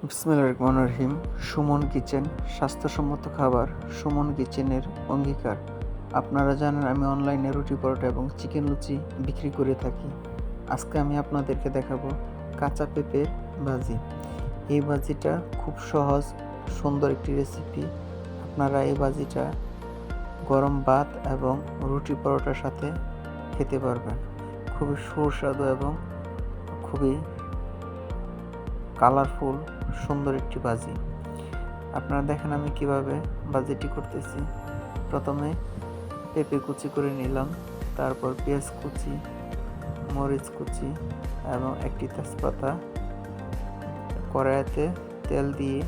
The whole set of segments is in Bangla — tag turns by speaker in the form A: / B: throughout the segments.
A: বিসমিল্লাহির রহমানির রহিম। সুমন কিচেন, স্বাস্থ্যসম্মত খাবার সুমন কিচেনের অঙ্গীকার। আপনারা জানেন আমি অনলাইনে রুটি পরোটা এবং চিকেন লুচি বিক্রি করে থাকি। আজকে আমি আপনাদেরকে দেখাবো কাঁচা পেঁপের ভাজি। এই ভাজিটা খুব সহজ, সুন্দর একটি রেসিপি। আপনারা এই ভাজিটা গরম ভাত এবং রুটি পরোটার সাথে খেতে পারবেন। খুবই সুস্বাদু এবং খুবই কালারফুল সুন্দর একটি ভাজি। আপনারা দেখেন আমি কিভাবে ভাজিটি করতেছি। প্রথমে পেঁপে কুচি করে নিলাম, তারপর পেঁয়াজ কুচি, মরিচ কুচি এবং একটি তেজপাতা কড়াইতে তেল দিয়ে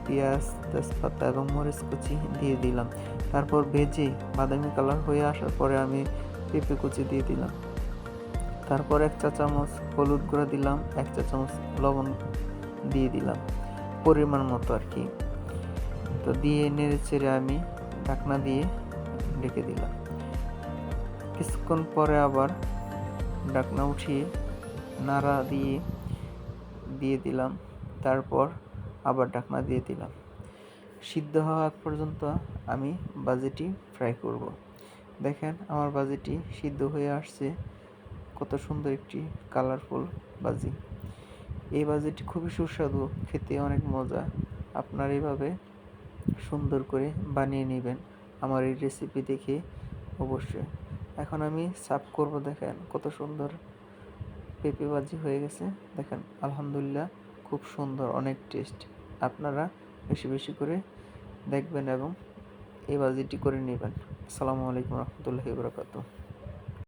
A: পেঁয়াজ, তেজপাতা এবং মরিচ কুচি দিয়ে দিলাম। তারপর ভেজে বাদামি কালার হয়ে আসার পরে আমি পেঁপে কুচি দিয়ে দিলাম। তারপর 1 চা চামচ হলুদ গুঁড়া দিলাম, 1 চা চামচ লবণ দিয়ে দিলাম পরিমাণ মতো আর কি। তো দিয়ে নেড়ে চেড়ে আমি ঢাকনা দিয়ে ঢেকে দিলাম। কিছুক্ষণ পরে আবার ঢাকনা উঠিয়ে নাড়া দিয়ে দিলাম। তারপর আবার ঢাকনা দিয়ে দিলাম। সিদ্ধ হওয়া আগ পর্যন্ত আমি ভাজিটি ফ্রাই করব। দেখেন আমার ভাজিটি সিদ্ধ হয়ে আসছে। কত সুন্দর একটি কালারফুল ভাজি। এই ভাজিটি খুবই সুস্বাদু, খেতে অনেক মজা। আপনারা এইভাবে সুন্দর করে বানিয়ে নেবেন আমার এই রেসিপি দেখে অবশ্যই। এখন আমি সার্ভ করব। দেখেন কত সুন্দর পেঁপে ভাজি হয়ে গেছে। দেখেন আলহামদুলিল্লাহ, খুব সুন্দর, অনেক টেস্ট। আপনারা বেশি বেশি করে দেখবেন এবং এই ভাজিটি করে নেবেন। আসসালামু আলাইকুম রহমতুল্লাহি ওয়া বারাকাতুহু।